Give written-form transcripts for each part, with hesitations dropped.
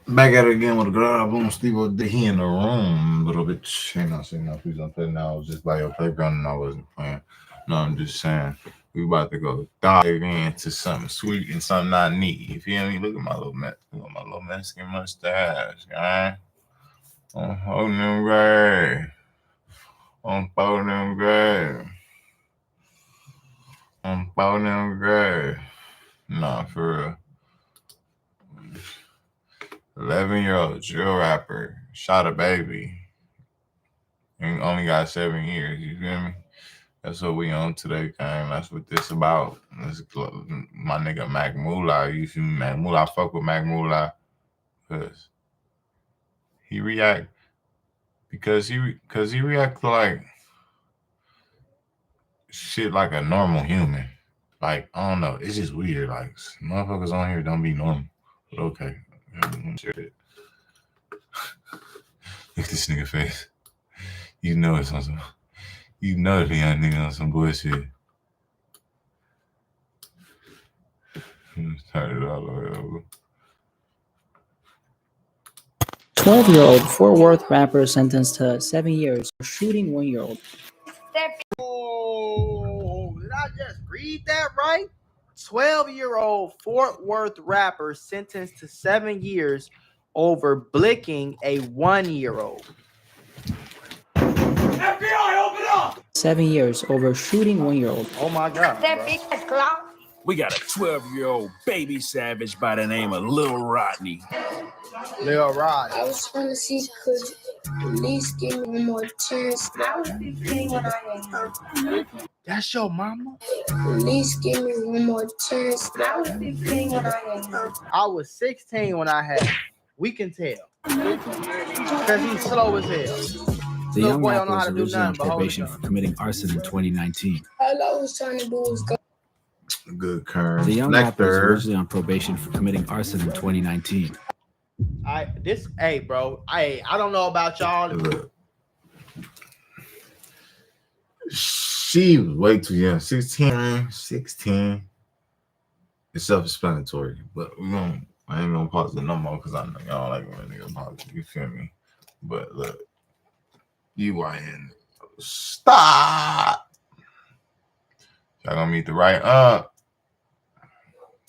Back at it again with a girl. Boom, Stevodidit. He in the room a little bit. Ain't not saying no, please don't play now. I was just by your playground and I wasn't playing. No, I'm just saying we about to go dive into something sweet and something I need. You feel me? Look at my little look at my little Mexican mustache, guy. I'm holding them gray. I'm holding them gray. I'm holding them gray. Nah, for real. 11-year-old drill rapper shot a baby and only got 7 years. You feel me? That's what we on today, gang. That's what this about. This my nigga Mac Moolah. You feel me? Mac Moolah. I fuck with Mac Moolah because he react he react like shit like a normal human. Like I don't know. It's just weird. Like motherfuckers on here don't be normal. But okay. Shit. Look at this nigga face. You know it's on some. You know the young nigga on some bullshit. Turn it all the way over. 12-year-old Fort Worth rapper sentenced to 7 years for shooting 1-year-old. Oh, did I just read that right? 12-year-old Fort Worth rapper sentenced to 7 years over blicking a 1-year-old. FBI, open up! 7 years over shooting 1-year-old. Oh my God. That bitch is clout. We got a 12-year-old baby savage by the name of Lil Rodney. Lil Rodney. I was trying to see could you at least give me one more chance. I was 15 when I had her. That's your mama? At least give me one more chance. I was 15 when I had her. I was 16 when I had her. We can tell. Because he's slow as hell. The young rapper was originally on probation for committing arson in 2019. All I was trying to do was go. Good curve. The young rapper was originally on probation for committing arson in 2019. Hey, bro. I don't know about y'all. Look. She was way too young. 16. It's self-explanatory. But I ain't gonna pause it no more because I know y'all like when nigga pause it. You feel me? But look. UIN. Stop. Y'all gonna meet the right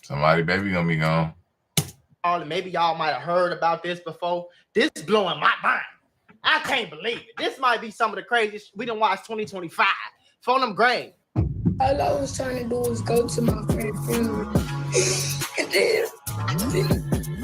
somebody baby gonna be gone. Maybe y'all might have heard about this before. This is blowing my mind. I can't believe it. This might be some of the craziest we done watched 2025. Phone them grave. All I was trying to do was go to my friend's funeral.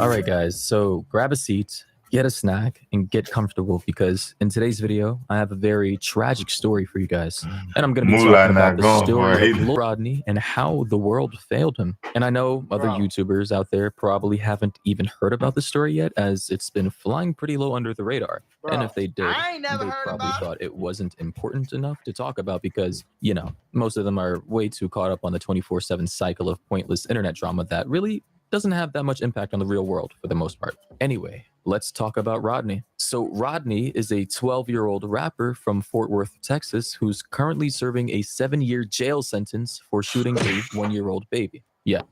All right, guys. So grab a seat, get a snack, and get comfortable because in today's video, I have a very tragic story for you guys. And I'm going to be talking about the story of Lil Rodney and how the world failed him. And I know other YouTubers out there probably haven't even heard about the story yet as it's been flying pretty low under the radar. And if they did, they probably thought it wasn't important enough to talk about because, you know, most of them are way too caught up on the 24/7 cycle of pointless internet drama that really doesn't have that much impact on the real world for the most part. Anyway, let's talk about Rodney. So Rodney is a 12-year-old rapper from Fort Worth, Texas, who's currently serving a 7-year jail sentence for shooting a 1-year-old baby. Yeah.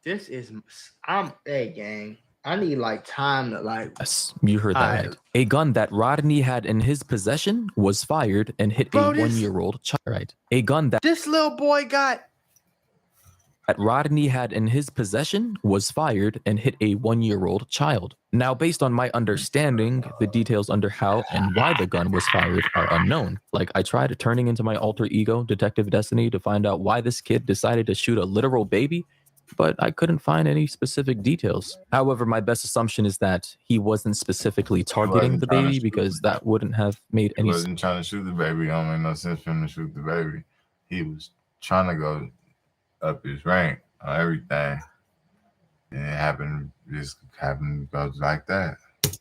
This is, hey gang, I need like time to like. Yes, you heard that right. A gun that Rodney had in his possession was fired and hit a 1-year-old child. Right. A gun that this little boy got. That Rodney had in his possession was fired and hit a 1-year-old child. Now, based on my understanding, the details under how and why the gun was fired are unknown. Like, I tried turning into my alter ego, Detective Destiny, to find out why this kid decided to shoot a literal baby, but I couldn't find any specific details. However, my best assumption is that he wasn't specifically targeting the baby because that wouldn't have made any sense. He wasn't trying to shoot the baby. It don't make no sense for him to shoot the baby. He was trying to go up his rank on everything, and it just happened goes like that.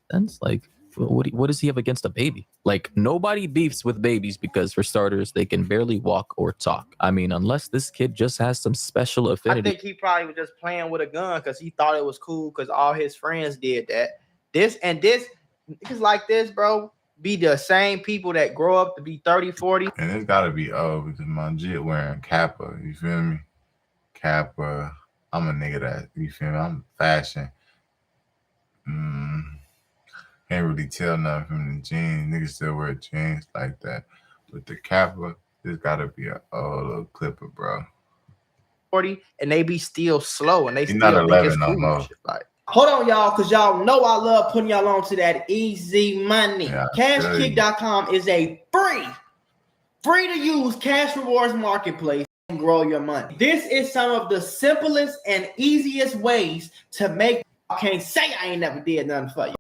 That's like, what does he have against a baby? Like, nobody beefs with babies because, for starters, they can barely walk or talk. I mean, unless this kid just has some special affinity. I think he probably was just playing with a gun because he thought it was cool because all his friends did that. This niggas like this, bro, be the same people that grow up to be 30, 40. And it's got to be because my jit wearing Kappa, you feel me? Kappa, I'm a nigga that, you feel me? I'm fashion. Can't really tell nothing from the jeans. Niggas still wear jeans like that. With the Kappa, there's gotta be a little clipper, bro. 40, and they be still slow, and they He's still not think it's 11 no cool. more. Shit, like, hold on, y'all, because y'all know I love putting y'all on to that easy money. Yeah, Cashkick.com is a free to use cash rewards marketplace and grow your money. This is some of the simplest and easiest ways to make. I can't say I ain't never did nothing for you.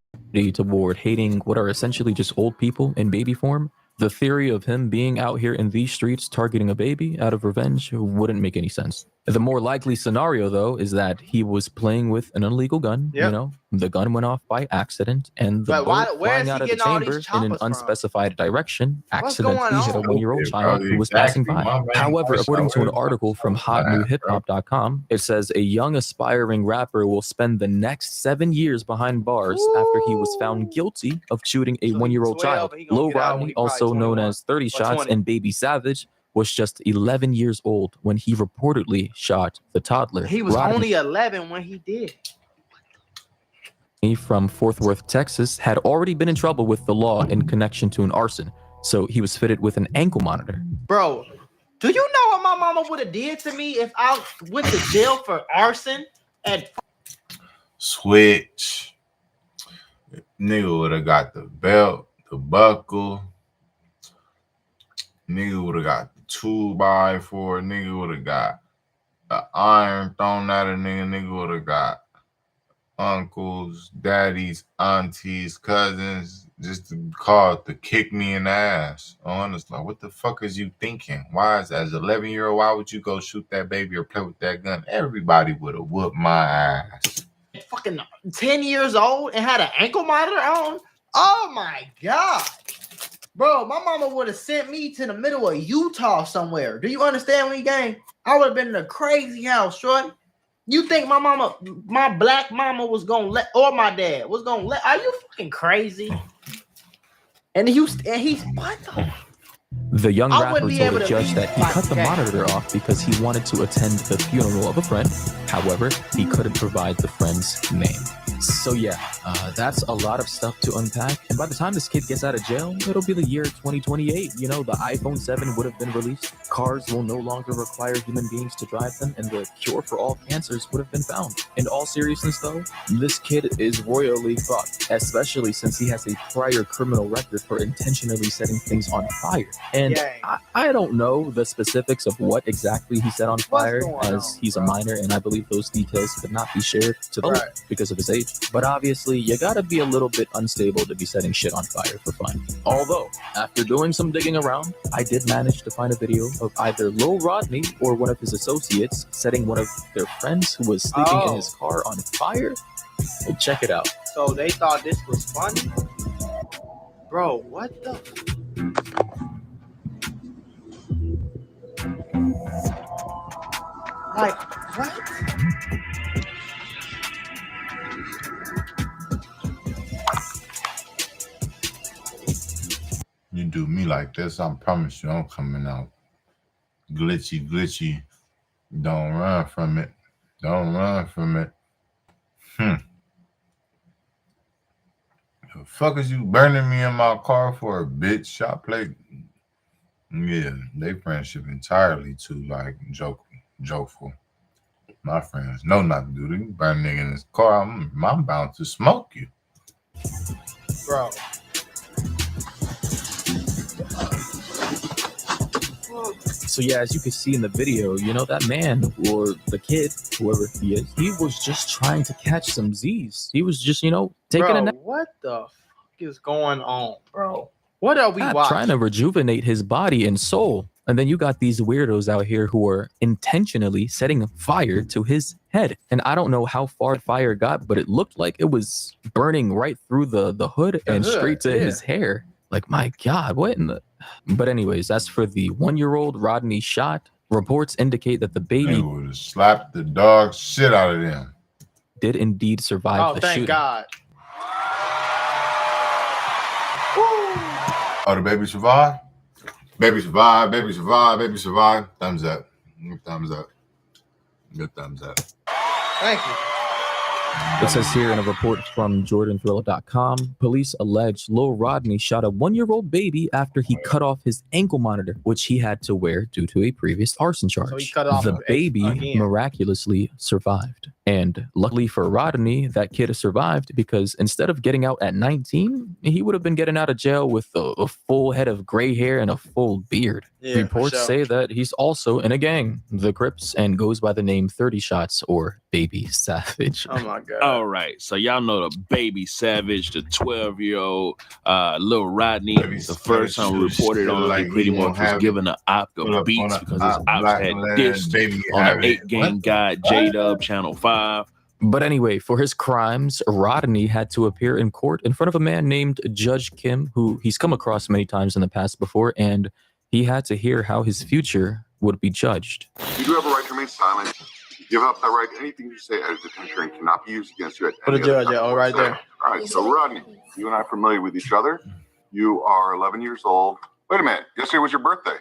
Toward hating what are essentially just old people in baby form. The theory of him being out here in these streets targeting a baby out of revenge wouldn't make any sense. The more likely scenario, though, is that he was playing with an illegal gun. Yep. You know, the gun went off by accident, and the But why- bullet where is flying he out of the getting all these chamber in choppers an from? unspecified direction What's going accidentally hit a on? 1-year-old Stupid, child bro. who was passing Exactly. by. My man, However, I according to an saw it. article from hotnewhiphop.com, it says a young aspiring rapper will spend the next 7 years behind bars after he was found guilty of shooting a So he's 1-year-old 12, child. and he gonna Lil get out when Rodney, he probably also known 21 as 30 or Shots 20. and Baby Savage, was just 11 years old when he reportedly shot the toddler. He was Rodney, only 11 when he did. from Fort Worth, Texas, had already been in trouble with the law in connection to an arson, so he was fitted with an ankle monitor. Bro, do you know what my mama would have did to me if I went to jail for arson? And Switch. Nigga would have got the belt, the buckle. Nigga would have got the 2x4. Nigga would have got the iron thrown at a nigga. Nigga would have got uncles, daddies, aunties, cousins, just to kick me in the ass. Honestly, what the fuck is you thinking? Why is as 11-year-old, why would you go shoot that baby or play with that gun? Everybody would have whooped my ass. fucking 10 years old and had an ankle monitor on? Oh my God. Bro, my mama would have sent me to the middle of Utah somewhere. Do you understand me, gang? I would have been in a crazy house, short. You think my mama, my black mama was gonna let, or my dad was gonna let? Are you fucking crazy? And he's what the? The young I rapper wouldn't be told able the to judge leave that he my cut the gang. monitor off because he wanted to attend the funeral of a friend. However, he couldn't provide the friend's name. So yeah, that's a lot of stuff to unpack. And by the time this kid gets out of jail, it'll be the year 2028. You know, the iPhone 7 would have been released. Cars will no longer require human beings to drive them, and the cure for all cancers would have been found. In all seriousness, though, this kid is royally fucked, especially since he has a prior criminal record for intentionally setting things on fire. And I don't know the specifics of what exactly he set on fire, as he's a minor, and I believe those details could not be shared to the public because of his age. But obviously, you gotta be a little bit unstable to be setting shit on fire for fun. Although, after doing some digging around, I did manage to find a video of either Lil Rodney or one of his associates setting one of their friends who was sleeping in his car on fire. Well, check it out. So they thought this was funny? Bro, what the? Like, what? You do me like this, I promise you I'm coming out glitchy. Don't run from it. Don't run from it. The fuck is you burning me in my car for, a bitch? Shot play. Yeah, they friendship entirely too like jokeful. My friends know not to do that. You burn a nigga in his car, I'm bound to smoke you. Bro. So yeah, as you can see in the video, you know, that man or the kid, whoever he is, he was just trying to catch some Z's. He was just, you know, taking a nap. What the fuck is going on, bro? What are we watching? Trying to rejuvenate his body and soul. And then you got these weirdos out here who are intentionally setting fire to his head. And I don't know how far fire got, but it looked like it was burning right through the hood and straight to his hair. Like, my God, what in the... But anyways, as for the 1-year-old Rodney shot, reports indicate that the baby would have slapped the dog shit out of them. Did indeed survive the shooting. Thank God. Oh, the baby survived? Baby survived, baby survived, baby survived. Thumbs up. Thumbs up. Good thumbs up. Thank you. It says here in a report from JordanThriller.com, police allege Lil Rodney shot a 1-year-old baby after he cut off his ankle monitor, which he had to wear due to a previous arson charge. So he cut off the baby again. miraculously survived. And luckily for Rodney, that kid survived because instead of getting out at 19, he would have been getting out of jail with a full head of gray hair and a full beard. Yeah, Reports say that he's also in a gang, the Crips, and goes by the name 30 Shots or Baby Savage. Oh my god. All right, so y'all know the Baby Savage, the 12-year-old Lil Rodney. The first time we reported on, like, he pretty much was given an op of beats because his ops had dissed on an 8-game guy, J-Dub, Channel 5. But anyway, for his crimes, Rodney had to appear in court in front of a man named Judge Kim, who he's come across many times in the past before, and he had to hear how his future would be judged. You do have a right to remain silent. You give up that right. Anything you say at a detention cannot be used against you at Put a any other judge, time. oh, right there. All right, so Rodney, you and I are familiar with each other. You are 11 years old. Wait a minute. Yesterday was your birthday.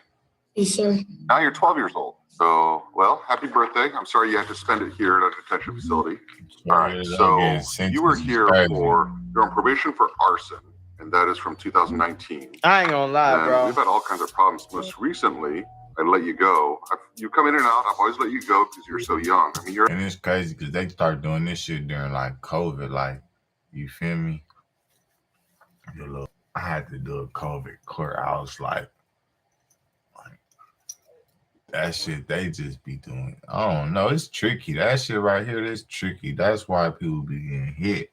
Yes, sir. Now you're 12 years old. So, well, happy birthday. I'm sorry you had to spend it here at a detention facility. All right, so you were here you're on probation for arson, and that is from 2019. I ain't gonna lie, And bro. we've had all kinds of problems. Most recently, I let you go. You come in and out. I've always let you go because you're so young. I mean, And it's crazy because they start doing this shit during like COVID. Like, you feel me? I had to do a COVID court. I was like, that shit they just be doing. I don't know. It's tricky. That shit right here, that's tricky. That's why people be getting hit.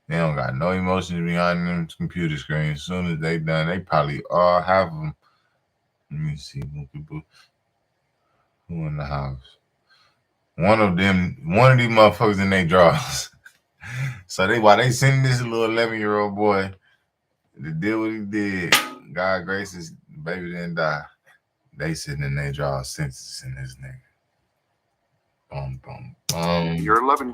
They don't got no emotions behind them computer screens. As soon as they done, they probably all have them. Let me see who in the house. One of these motherfuckers in their drawers. So while they sending this little 11-year-old boy to do what he did, God gracious, the baby didn't die. They sitting in their drawers sentencing this nigga. Boom, boom, boom. You're 11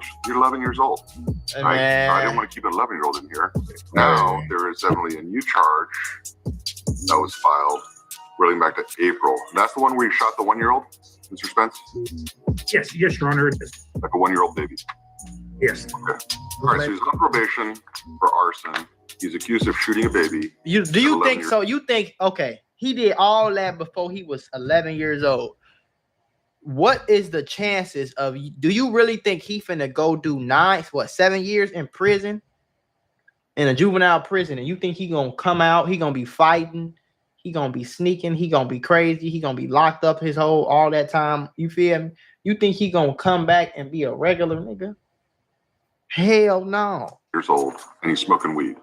years old. Hey, Right? man. So I didn't want to keep an 11-year-old in here. Now there is definitely a new charge that was filed relating back to April. That's the one where you shot the 1-year-old, Mr. Spence? Yes, Your Honor, it is. Like a 1-year-old baby. Yes. Okay. All right, so he's on probation for arson. He's accused of shooting a baby. Do you 11 think years. so? You think, okay, he did all that before he was 11 years old. What is the chances of, do you really think he finna go do 7 years in prison, in a juvenile prison, and you think he gonna come out, he gonna be fighting, he gonna be sneaking, he gonna be crazy, he gonna be locked up all that time, you feel me? You think he gonna come back and be a regular nigga? Hell no. Years old, and he's smoking weed.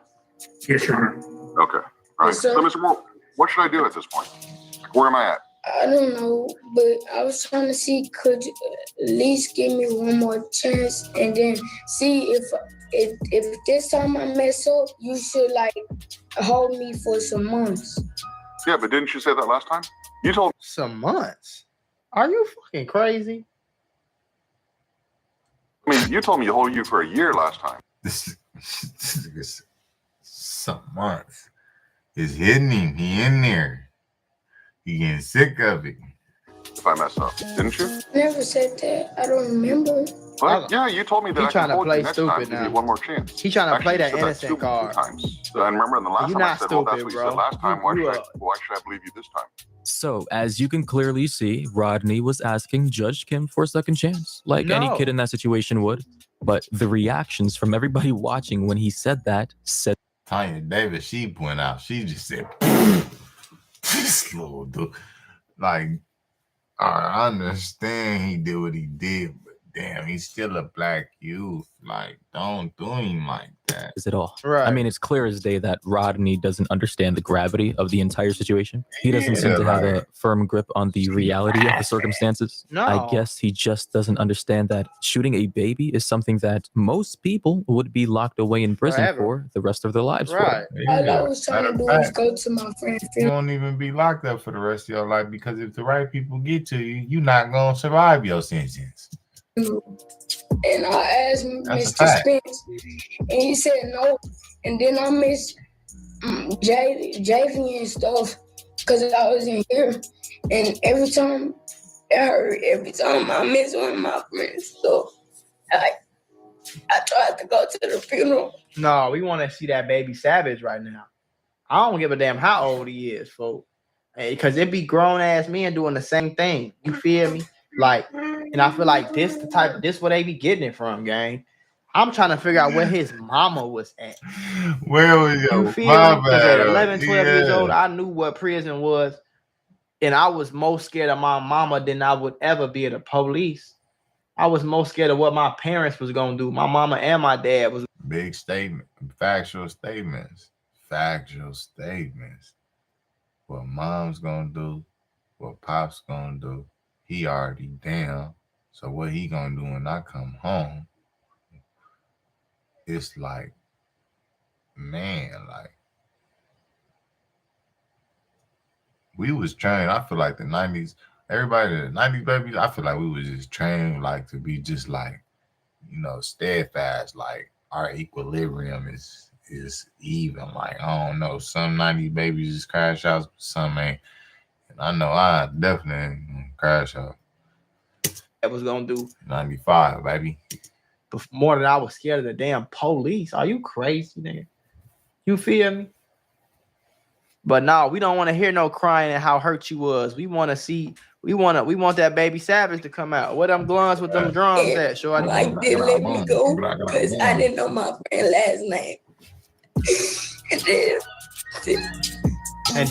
Yes, Your Honor. Okay. All right. Yes, sir. So, Mr. Moore, what should I do at this point? Like, where am I at? I don't know, but I was trying to see, could you at least give me one more chance and then see if this time I mess up, you should like hold me for some months. Yeah, but didn't you say that last time? You told Some months. Are you fucking crazy? you told me to hold you for a year last time. This is some months. It's hitting him. He in there. He getting sick of it. If I mess up, didn't you? Never said that. I don't remember. Well, yeah, you told me that He I trying could to hold play you next stupid time. Give now. you one more chance. He trying to Actually, play you that said innocent two card. times. So, and remember, in the last You're time I not said, well, that's stupid, what you bro. said last time. Why You should I believe you this time? So, as you can clearly see, Rodney was asking Judge Kim for a second chance, like any No. kid in that situation would. But the reactions from everybody watching when he said that said Tanya Davis, she went out. She just said, this little dude. Like, I understand he did what he did, but damn, he's still a black youth. Like, don't do him like that. it all. Right. I mean, it's clear as day that Rodney doesn't understand the gravity of the entire situation. He doesn't seem to have a firm grip on the reality of the circumstances. No. I guess he just doesn't understand that shooting a baby is something that most people would be locked away in prison Forever. for the rest of their lives. Right. All I was trying to do was go to my friend's You funeral. won't even be locked up for the rest of your life because if the right people get to you, you're not going to survive your sentence. And I asked That's a Mr. fact. Spence, and he said no. And then I missed JV and stuff because I was in here. And every time I miss one of my friends. So I tried to go to the funeral? No, we want to see that baby Savage right now. I don't give a damn how old he is, folks. Because it be grown ass men doing the same thing. You feel me? Like, and I feel like this where they be getting it from, gang. I'm trying to figure out where his mama was at. Where was your You feel me? Because at 11, 12 years Yeah. old, I knew what prison was. And I was most scared of my mama than I would ever be of the police. I was most scared of what my parents was going to do. My mama and my dad was. Big statement. Factual statements. Factual statements. What mom's going to do, what pop's going to do, he already down. So what he going to do when I come home, it's like, man, like, we was trained. I feel like the 90s, everybody in the 90s, baby, I feel like we was just trained like to be just like, steadfast. Like our equilibrium is even. Like, I don't know, some 90s babies just crash out, some ain't. And I know I definitely crash out. That was gonna do 95, baby. But more than I was scared of the damn police. Are you crazy, nigga? You feel me? But no, we don't want to hear no crying and how hurt you was. We want to see. We want that baby Savage to come out. Where them glons with them drums at? Sure, Like they let me go because I didn't know my friend's last name. And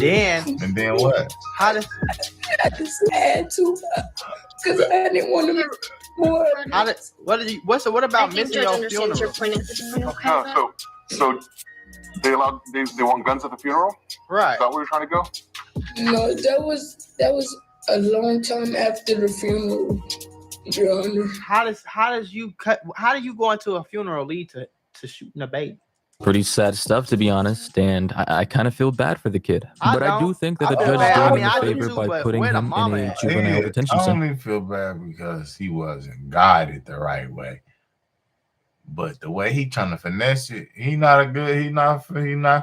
then what? How does I just had to because I didn't want to more. What about missing your funeral? So they want guns at the funeral? Right. Is that where you're trying to go? No, that was a long time after the funeral, Your Honor. How do you go into a funeral lead to shooting a baby? Pretty sad stuff, to be honest, and I kind of feel bad for the kid. But I do think that the judge did him a favor by putting him in a juvenile detention I center. only feel bad because he wasn't guided the right way. But the way he trying to finesse it, he not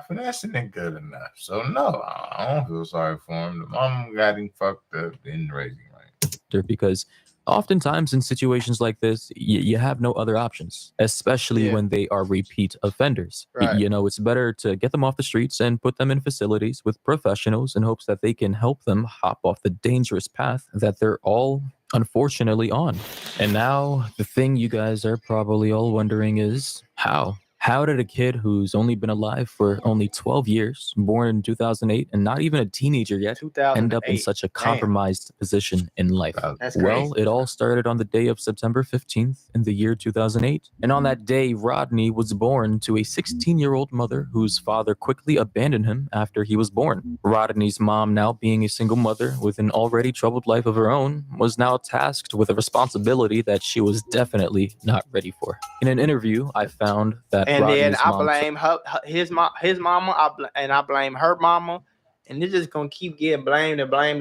finessing it good enough. So no, I don't feel sorry for him. The mom got him fucked up in raising right. Because oftentimes in situations like this, you have no other options, especially when they are repeat offenders. Right. It's better to get them off the streets and put them in facilities with professionals in hopes that they can help them hop off the dangerous path that they're all unfortunately on. And now the thing you guys are probably all wondering is how did a kid who's only been alive for only 12 years, born in 2008 and not even a teenager yet, end up in such a compromised position in life? Well, it all started on the day of September 15th in the year 2008. And on that day, Rodney was born to a 16-year-old mother whose father quickly abandoned him after he was born. Rodney's mom, now being a single mother with an already troubled life of her own, was now tasked with a responsibility that she was definitely not ready for. In an interview, I found that And Rodney's then I mom blame his mama, I blame her mama, and they're just gonna keep getting blamed, gang.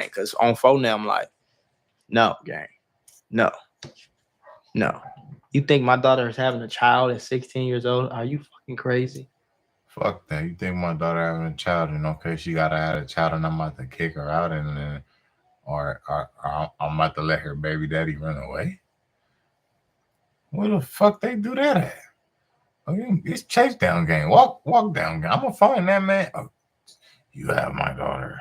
Because on phone now I'm like, no, gang, no. You think my daughter is having a child at 16 years old? Are you fucking crazy? Fuck that. You think my daughter having a child and okay, she gotta have a child and I'm about to kick her out and then or I'm about to let her baby daddy run away? Where the fuck they do that at? Okay, it's chase down game. Walk down game. I'm gonna find that man. Oh, you have my daughter.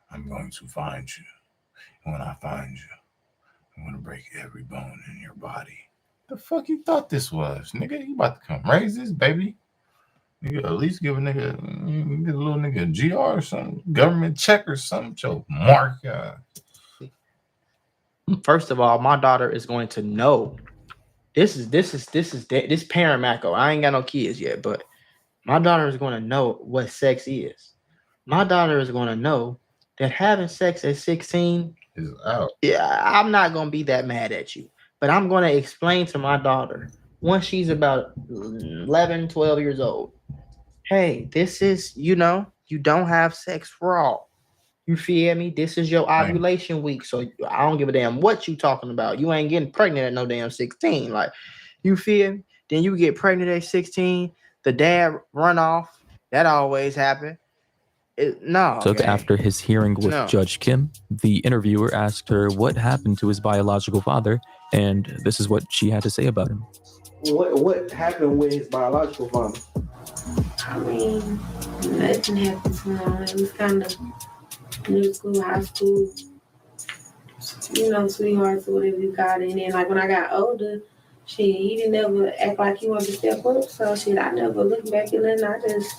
I'm going to find you. And when I find you, I'm gonna break every bone in your body. The fuck you thought this was, nigga? You about to come raise this baby? Nigga, at least give a little nigga a GR or something, government check or something. Joe Mark. First of all, my daughter is going to know. This parent Mako. I ain't got no kids yet, but my daughter is going to know what sex is. My daughter is going to know that having sex at 16 is out. Yeah, I'm not going to be that mad at you, but I'm going to explain to my daughter once she's about 11, 12 years old. Hey, this is, you don't have sex raw. You feel me? This is your ovulation week. So I don't give a damn what you talking about. You ain't getting pregnant at no damn 16. Like, you feel me? Then you get pregnant at 16. The dad run off. That always happen. No. So after his hearing with Judge Kim, the interviewer asked her what happened to his biological father, and this is what she had to say about him. What happened with his biological father? I mean, nothing happened to him. It was kind of middle school, high school, sweethearts or whatever you got. And then, like, when I got older, he didn't ever act like he wanted to step up. So, I never looked back at nothing. I just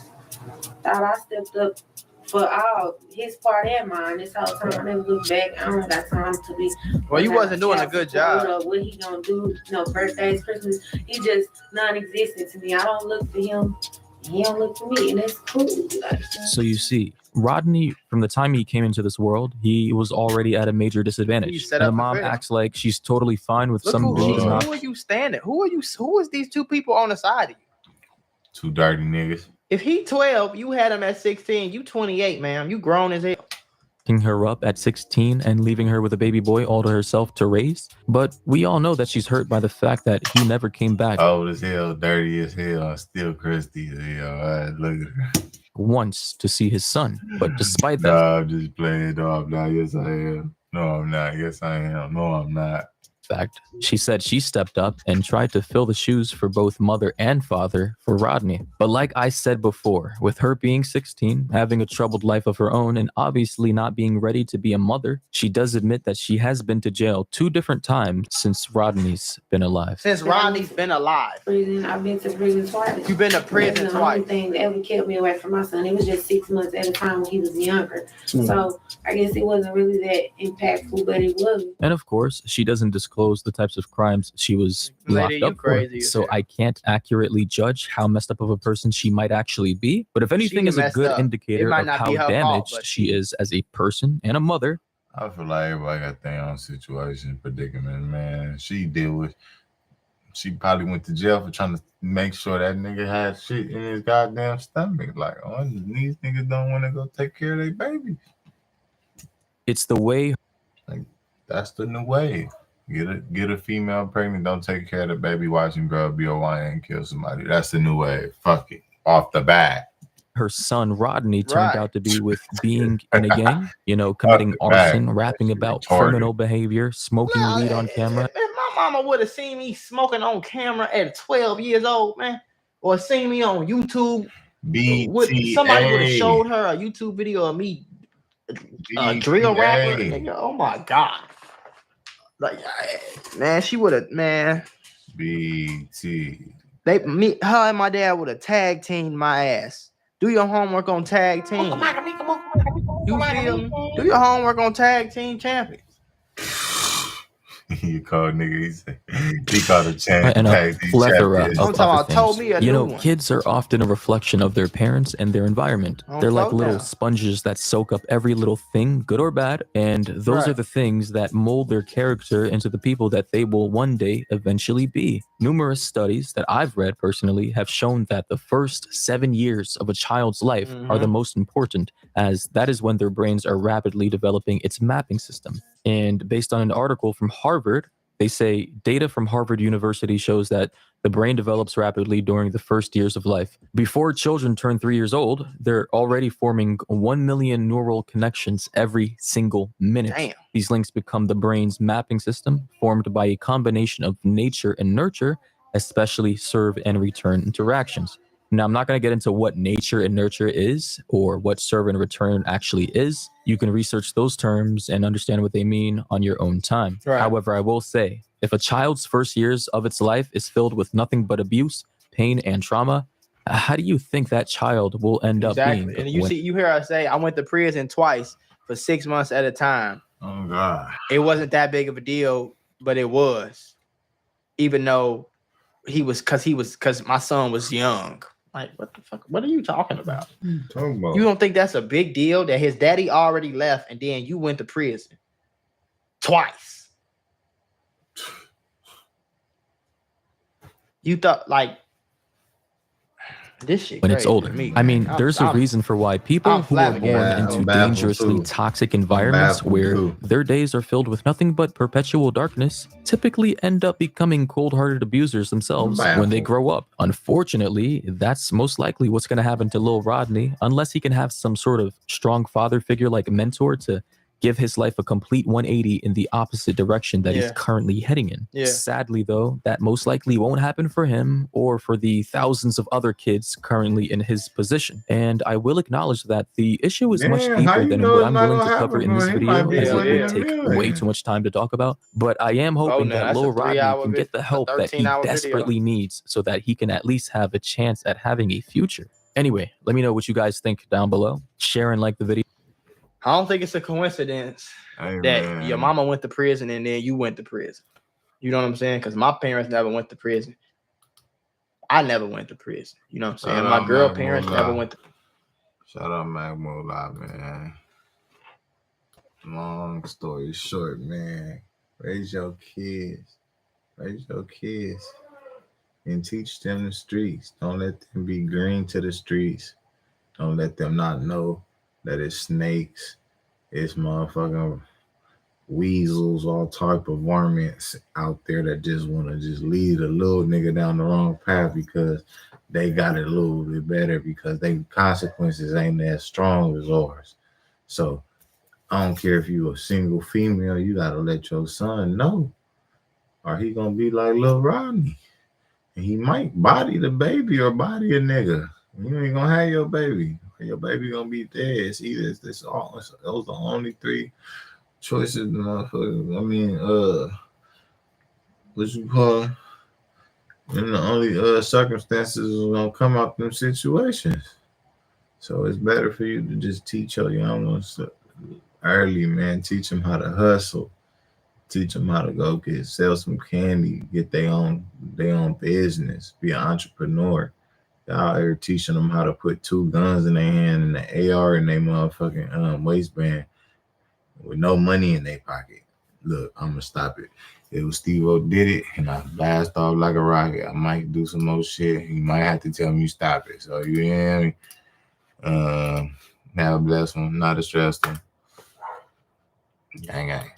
thought I stepped up for all his part and mine. This whole time, I never looked back. I don't got time to be. Well, you wasn't doing a good job. What he gonna do? Birthdays, Christmas. He just non-existent to me. I don't look for him. He don't look for me, and that's cool. So you see, Rodney, from the time he came into this world, he was already at a major disadvantage. And the mom acts like she's totally fine with some dude. Who are you standing? Who is these two people on the side of you? Two dirty niggas. If he 12, you had him at 16. You 28, ma'am. You grown as hell. Picking her up at 16 and leaving her with a baby boy all to herself to raise. But we all know that she's hurt by the fact that he never came back. Old as hell, dirty as hell, still crusty as hell. Right, look at her. Once to see his son, but despite that, I'm just playing it off now. Yes, I am. No, I'm not. Yes, I am. No, I'm not. Fact, she said she stepped up and tried to fill the shoes for both mother and father for Rodney. But like I said before, with her being 16, having a troubled life of her own, and obviously not being ready to be a mother, she does admit that she has been to jail 2 different times since Rodney's been alive. Since Rodney's been alive? Prison. I've been to prison twice. You've been to prison twice? The only thing that ever kept me away from my son. It was just 6 months at a time when he was younger. So I guess it wasn't really that impactful, but it was. And of course, she doesn't disclose the types of crimes she was locked up for, so I can't accurately judge how messed up of a person she might actually be. But if anything is a good indicator of how damaged she is as a person and a mother. I feel like everybody got their own situation, predicament, man. She probably went to jail for trying to make sure that nigga had shit in his goddamn stomach. Like, oh, these niggas don't want to go take care of their baby. It's the way. Like, that's the new way. Get a female pregnant, don't take care of the baby, watch him grow up, be a YN and kill somebody. That's the new way. Fuck it. Off the bat. Her son Rodney turned out to be with being in a gang, committing arson, rapping about criminal behavior, smoking weed on camera. If my mama would have seen me smoking on camera at 12 years old, man, or seen me on YouTube, somebody would have showed her a YouTube video of me drill rapper. Nigga, oh my God. Like, man, she would have, man. BT. Her and my dad would have tag teamed my ass. Do your homework on tag team. You feel me? Do your homework on tag team champions. You called nigga. He called a champ. And a plethora of told me kids are often a reflection of their parents and their environment. They're like little sponges that soak up every little thing, good or bad, and those are the things that mold their character into the people that they will one day eventually be. Numerous studies that I've read personally have shown that the first 7 years of a child's life are the most important, as that is when their brains are rapidly developing its mapping system. And based on an article from Harvard, they say data from Harvard University shows that the brain develops rapidly during the first years of life. Before children turn 3 years old, they're already forming 1 million neural connections every single minute. Damn. These links become the brain's mapping system, formed by a combination of nature and nurture, especially serve and return interactions. Now, I'm not going to get into what nature and nurture is or what serve and return actually is. You can research those terms and understand what they mean on your own time. Right. However, I will say, if a child's first years of its life is filled with nothing but abuse, pain, and trauma, how do you think that child will end up being? And you hear her say, I went to prison twice for 6 months at a time. Oh, God. It wasn't that big of a deal, but it was. Even though because my son was young. Like, what the fuck? What are you talking about? You don't think that's a big deal that his daddy already left and then you went to prison twice? You thought, like, This shit when it's crazy older. to me, I mean, man. there's a reason for why people I'm who are born flabbergasted. into dangerously toxic environments where their days are filled with nothing but perpetual darkness typically end up becoming cold-hearted abusers themselves when they grow up. Unfortunately, that's most likely what's going to happen to Lil Rodney, unless he can have some sort of strong father figure like a mentor to give his life a complete 180 in the opposite direction that he's currently heading in. Sadly, though, that most likely won't happen for him or for the thousands of other kids currently in his position. And I will acknowledge that the issue is much deeper than what I'm willing to cover in this video, as it would take way too much time to talk about. But I am hoping that Lil Rodney can get the help that he desperately needs so that he can at least have a chance at having a future. Anyway, let me know what you guys think down below. Share and like the video. I don't think it's a coincidence that your mama went to prison and then you went to prison. You know what I'm saying? Because my parents never went to prison. I never went to prison. You know what I'm saying? My girl parents never went to. Shout out Magmo Live, man. Long story short, man. Raise your kids. Raise your kids. And teach them the streets. Don't let them be green to the streets. Don't let them not know that it's snakes, it's motherfucking weasels, all type of varmints out there that just want to just lead a little nigga down the wrong path because they got it a little bit better because their consequences ain't as strong as ours. So I don't care if you a single female, you gotta let your son know, or he gonna be like Lil Rodney. And he might body the baby or body a nigga. You ain't gonna have your baby. Your baby gonna be dead. It's either those are the only three choices, motherfucker. I mean, what you call it? And the only circumstances is gonna come out them situations. So it's better for you to just teach your young ones early, man. Teach them how to hustle. Teach them how to sell some candy, get their own business, be an entrepreneur. Y'all here teaching them how to put 2 guns in their hand and the AR in their motherfucking waistband with no money in their pocket. Look, I'm gonna stop it. It was Stevodidit, and I blast off like a rocket. I might do some more shit. You might have to tell me stop it. So you hear me? Have a blessed one, not a stressed one. Gang gang.